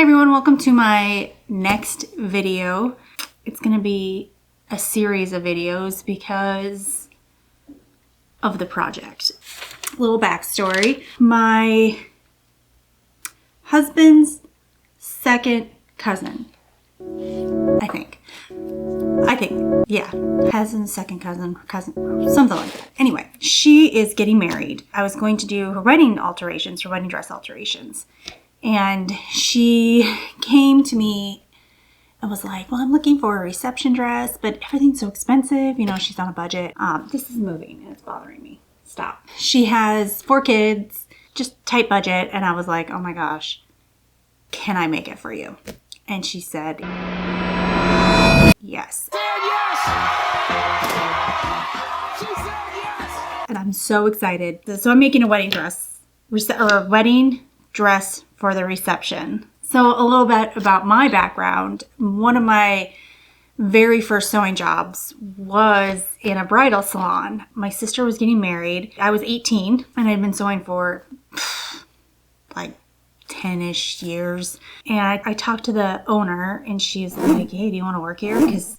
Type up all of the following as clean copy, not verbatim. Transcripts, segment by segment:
everyone, welcome to my next video. It's going to be a series of videos because of the project. Little backstory. My husband's second cousin, I think, yeah, second cousin, something like that. Anyway, she is getting married. I was going to do her wedding dress alterations. And she came to me and was like, well, I'm looking for a reception dress, but everything's so expensive. You know, she's on a budget. This is moving and it's bothering me. Stop. She has 4 kids, just tight budget. And I was like, oh my gosh, can I make it for you? And she said, yes. She said yes. And I'm so excited. So I'm making a wedding dress, dress for the reception. So a little bit about my background. One of my very first sewing jobs was in a bridal salon. My sister was getting married. I was 18 and I'd been sewing for like 10-ish years. And I talked to the owner and she's like, hey, do you want to work here? Because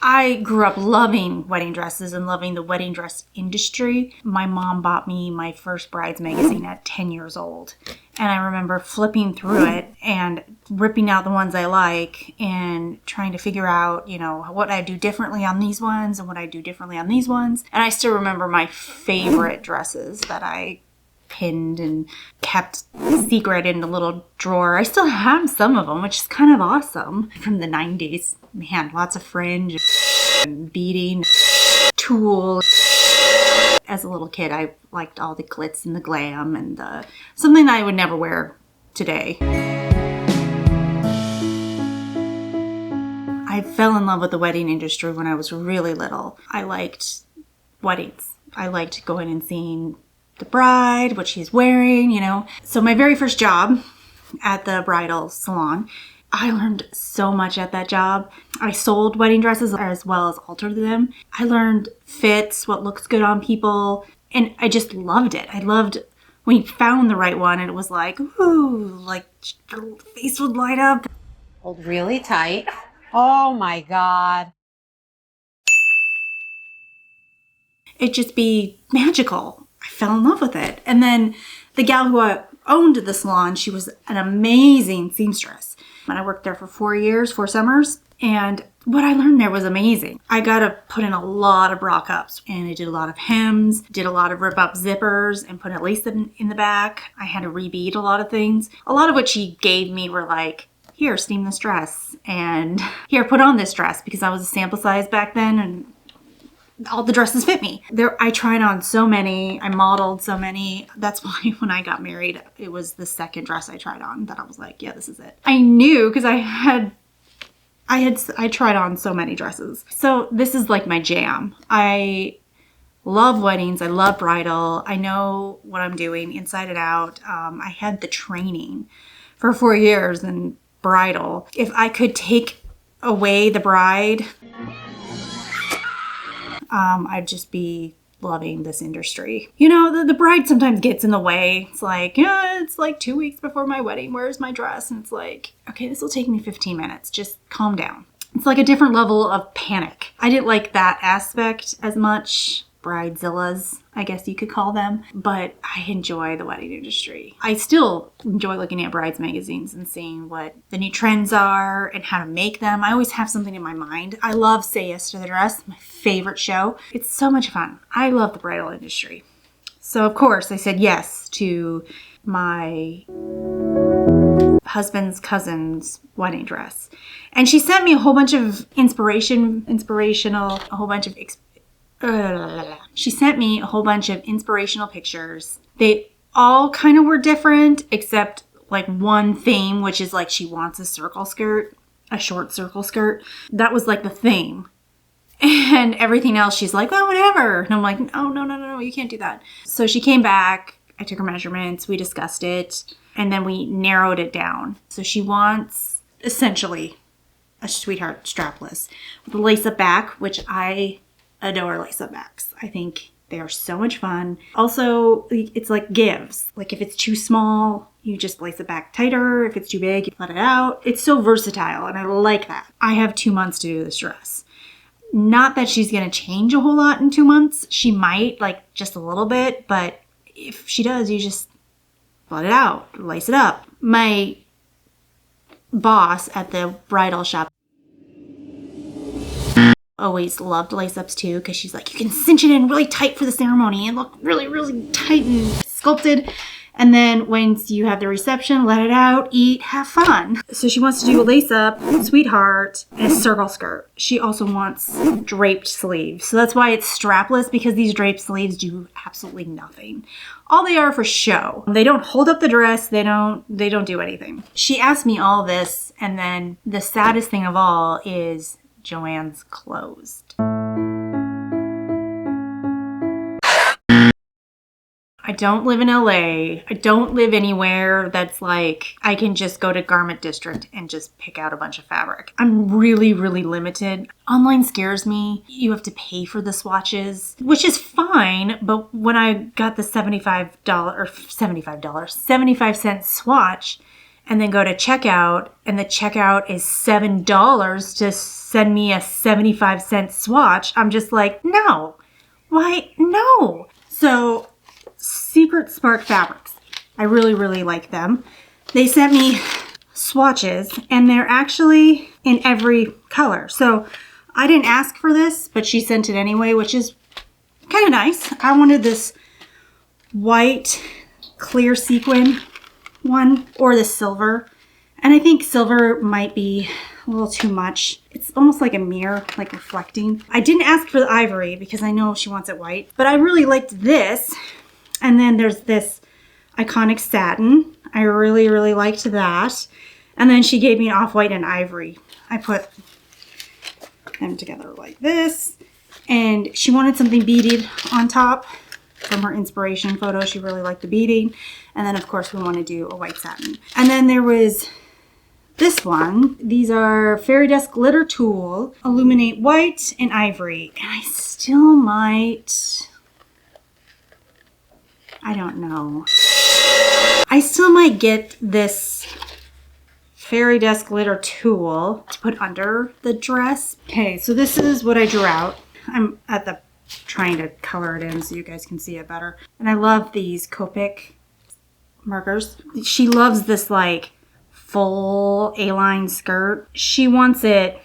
I grew up loving wedding dresses and loving the wedding dress industry. My mom bought me my first bride's magazine at 10 years old. And I remember flipping through it and ripping out the ones I like and trying to figure out, you know, what I do differently on these ones and what I do differently on these ones. And I still remember my favorite dresses that I pinned and kept secret in a little drawer. I still have some of them, which is kind of awesome, from the 90s. Man, lots of fringe and beading, tulle. As a little kid, I liked all the glitz and the glam and something that I would never wear today. I fell in love with the wedding industry when I was really little. I liked weddings. I liked going and seeing the bride, what she's wearing, you know. So my very first job at the bridal salon, I learned so much at that job. I sold wedding dresses as well as altered them. I learned fits, what looks good on people, and I just loved it. I loved when you found the right one and it was like, ooh, like your face would light up. Hold really tight. Oh my God. It'd just be magical. I fell in love with it. And then the gal who owned the salon, she was an amazing seamstress. And I worked there for 4 summers. And what I learned there was amazing. I got to put in a lot of bra cups. And I did a lot of hems, did a lot of rip up zippers and put a lace in the back. I had to rebead a lot of things. A lot of what she gave me were like, here, steam this dress. And here, put on this dress. Because I was a sample size back then and all the dresses fit me. I tried on so many. I modeled so many. That's why when I got married, it was the second dress I tried on that I was like, yeah, this is it. I knew because I tried on so many dresses. So this is like my jam. I love weddings. I love bridal. I know what I'm doing inside and out. I had the training for 4 years in bridal. If I could take away the bride, I'd just be loving this industry. You know, the bride sometimes gets in the way. It's like, yeah, it's like 2 weeks before my wedding. Where's my dress? And it's like, okay, this will take me 15 minutes. Just calm down. It's like a different level of panic. I didn't like that aspect as much. Bridezillas, I guess you could call them. But I enjoy the wedding industry. I still enjoy looking at brides magazines and seeing what the new trends are and how to make them. I always have something in my mind. I love Say Yes to the Dress, my favorite show. It's so much fun. I love the bridal industry. So of course I said yes to my husband's cousin's wedding dress. And she sent me a whole bunch of she sent me a whole bunch of inspirational pictures. They all kind of were different, except like one theme, which is like she wants a circle skirt, a short circle skirt. That was like the theme. And everything else, she's like, oh, whatever. And I'm like, oh, no, you can't do that. So she came back. I took her measurements. We discussed it. And then we narrowed it down. So she wants essentially a sweetheart strapless with a lace-up back, which I adore lace-up backs. I think they are so much fun. Also, it's like gives. Like if it's too small, You just lace it back tighter. If it's too big, you let it out. It's so versatile, and I like that. I have 2 months to do this dress. Not that she's going to change a whole lot in 2 months. She might, like, just a little bit, but if she does, you just let it out, lace it up. My boss at the bridal shop always loved lace-ups too, because she's like, you can cinch it in really tight for the ceremony and look really, really tight and sculpted. And then once you have the reception, let it out, eat, have fun. So she wants to do a lace-up, sweetheart, and a circle skirt. She also wants draped sleeves. So that's why it's strapless, because these draped sleeves do absolutely nothing. All they are for show. They don't hold up the dress. They don't do anything. She asked me all this, and then the saddest thing of all is Joann's closed. I don't live in LA. I don't live anywhere that's like I can just go to Garment District and just pick out a bunch of fabric. I'm really, really limited. Online scares me. You have to pay for the swatches, which is fine. But when I got the $75 75-cent swatch and then go to checkout, and the checkout is $7 to send me a 75-cent swatch, I'm just like, no. Why? No. So Secret Spark Fabrics. I really, really like them. They sent me swatches, and they're actually in every color. So I didn't ask for this, but she sent it anyway, which is kind of nice. I wanted this white clear sequin one, or the silver. And I think silver might be a little too much. It's almost like a mirror, like reflecting. I didn't ask for the ivory because I know she wants it white, but I really liked this. And then there's this iconic satin. I really, really liked that. And then she gave me off-white and ivory. I put them together like this. And she wanted something beaded on top from her inspiration photo. She really liked the beading. And then, of course, we want to do a white satin. And then there was this one. These are Fairy Dust Glitter Tulle, Illuminate White and Ivory. And I still might... I don't know. I still might get this Fairy Dust Glitter Tulle to put under the dress. Okay, so this is what I drew out. I'm at the trying to color it in so you guys can see it better. And I love these Copic markers. She loves this like full A-line skirt. She wants it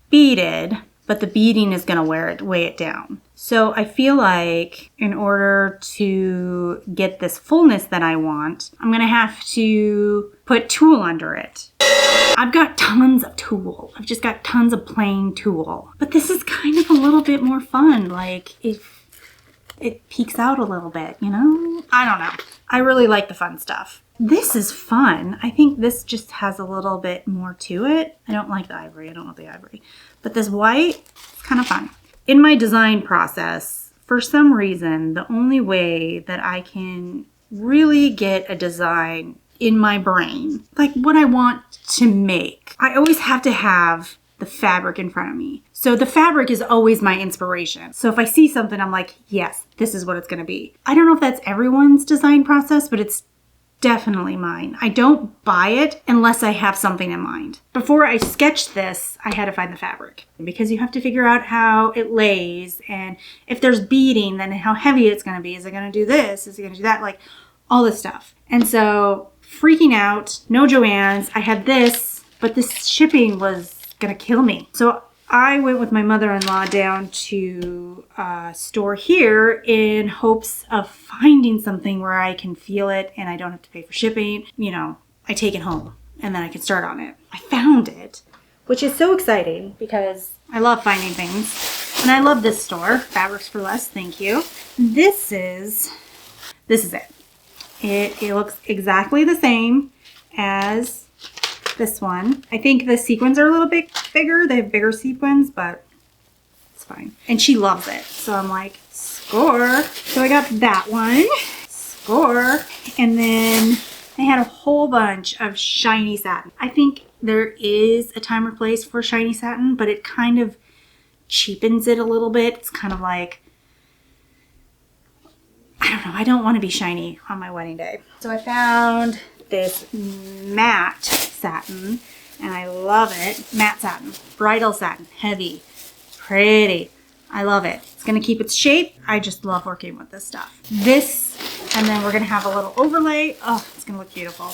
beaded, but the beading is going to weigh it down. So I feel like in order to get this fullness that I want, I'm going to have to put tulle under it. I've got tons of tulle. I've just got tons of plain tulle. But this is kind of a little bit more fun. Like if it peeks out a little bit, you know? I don't know. I really like the fun stuff. This is fun. I think this just has a little bit more to it. I don't like the ivory. I don't want the ivory. But this white, it's kind of fun. In my design process, for some reason, the only way that I can really get a design in my brain, like what I want to make, I always have to have the fabric in front of me. So the fabric is always my inspiration. So if I see something, I'm like, yes, this is what it's going to be. I don't know if that's everyone's design process, but it's definitely mine. I don't buy it unless I have something in mind. Before I sketched this, I had to find the fabric because you have to figure out how it lays, and if there's beading, then how heavy it's going to be. Is it going to do this? Is it going to do that? Like all this stuff. And so freaking out, no Joann's. I had this, but this shipping was going to kill me. So I went with my mother-in-law down to a store here in hopes of finding something where I can feel it and I don't have to pay for shipping. You know, I take it home and then I can start on it. I found it, which is so exciting because I love finding things. And I love this store, Fabrics for Less, thank you. This is it. It looks exactly the same as this one. I think the sequins are a little bit bigger. They have bigger sequins, but it's fine. And she loves it. So I'm like, score. So I got that one. Score. And then I had a whole bunch of shiny satin. I think there is a time or place for shiny satin, but it kind of cheapens it a little bit. It's kind of like, I don't know. I don't want to be shiny on my wedding day. So I found this matte satin, and I love it. Matte satin, bridal satin, heavy, pretty. I love it. It's going to keep its shape. I just love working with this stuff. This, and then we're going to have a little overlay. Oh, it's going to look beautiful.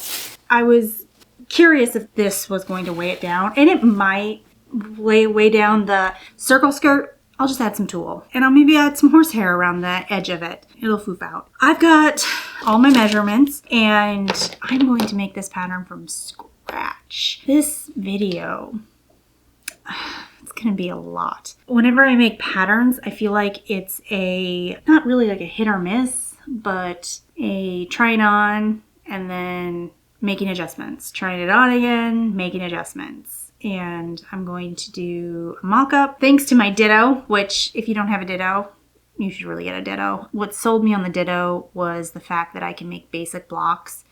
I was curious if this was going to weigh it down, and it might weigh down the circle skirt. I'll just add some tulle, and I'll maybe add some horsehair around the edge of it. It'll foof out. I've got all my measurements, and I'm going to make this pattern from scratch. This video, it's gonna be a lot. Whenever I make patterns, I feel like it's not really like a hit or miss, but a trying on and then making adjustments. Trying it on again, making adjustments. And I'm going to do a mock-up thanks to my Ditto, which if you don't have a Ditto, you should really get a Ditto. What sold me on the Ditto was the fact that I can make basic blocks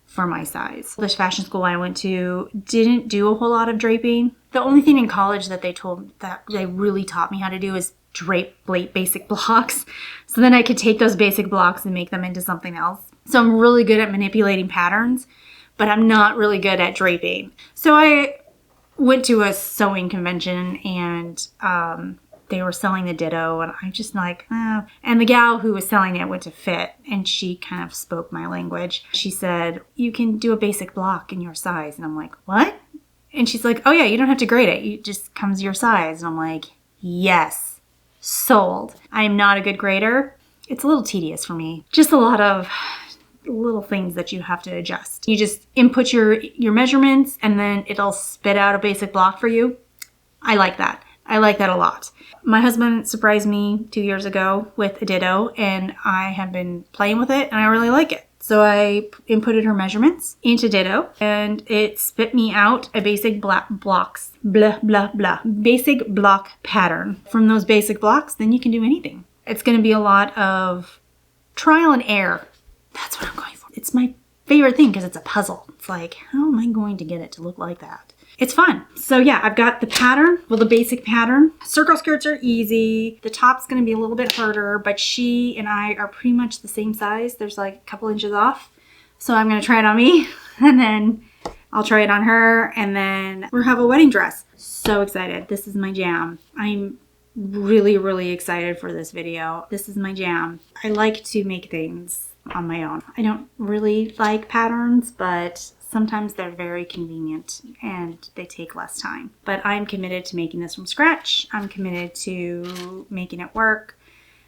for my size. This fashion school I went to didn't do a whole lot of draping. The only thing in college that they really taught me how to do is drape basic blocks. So then I could take those basic blocks and make them into something else. So I'm really good at manipulating patterns, but I'm not really good at draping. So I went to a sewing convention, and they were selling the Ditto, and I'm just like, And the gal who was selling it went to Fit, and she kind of spoke my language. She said, you can do a basic block in your size. And I'm like, what? And she's like, oh yeah, you don't have to grade it. It just comes your size. And I'm like, yes, sold. I am not a good grader. It's a little tedious for me. Just a lot of little things that you have to adjust. You just input your measurements, and then it'll spit out a basic block for you. I like that. I like that a lot. My husband surprised me 2 years ago with a Ditto, and I have been playing with it, and I really like it. So I inputted her measurements into Ditto, and it spit me out a basic basic block pattern. From those basic blocks, then you can do anything. It's going to be a lot of trial and error. That's what I'm going for. It's my favorite thing because it's a puzzle. It's like, how am I going to get it to look like that? It's fun. So yeah, I've got the pattern, the basic pattern. Circle skirts are easy. The top's gonna be a little bit harder, but she and I are pretty much the same size. There's like a couple inches off. So I'm gonna try it on me, and then I'll try it on her, and then we'll have a wedding dress. So excited. This is my jam. I'm really, really excited for this video. This is my jam. I like to make things on my own. I don't really like patterns, but sometimes they're very convenient and they take less time. But I'm committed to making this from scratch. I'm committed to making it work,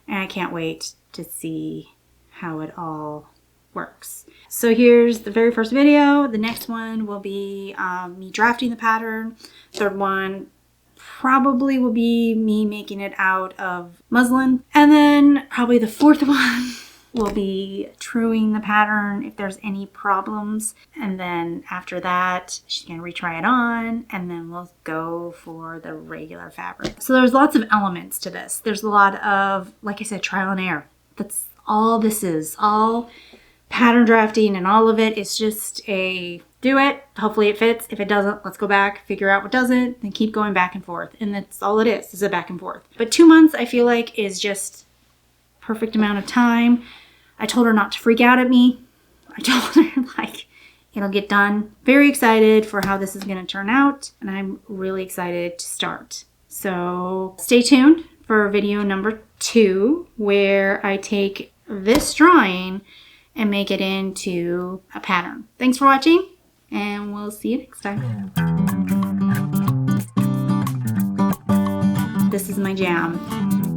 and I can't wait to see how it all works. So here's the very first video. The next one will be me drafting the pattern. Third one probably will be me making it out of muslin. And then probably the fourth one will be truing the pattern if there's any problems. And then after that, she's gonna retry it on, and then we'll go for the regular fabric. So there's lots of elements to this. There's a lot of, like I said, trial and error. That's all this is. All pattern drafting and all of it is just a do it. Hopefully it fits. If it doesn't, let's go back, figure out what doesn't, then keep going back and forth. And that's all it is a back and forth. But 2 months, I feel like, is just perfect amount of time. I told her not to freak out at me. I told her, like, it'll get done. Very excited for how this is going to turn out, and I'm really excited to start. So stay tuned for video number 2, where I take this drawing and make it into a pattern. Thanks for watching, and we'll see you next time. This is my jam.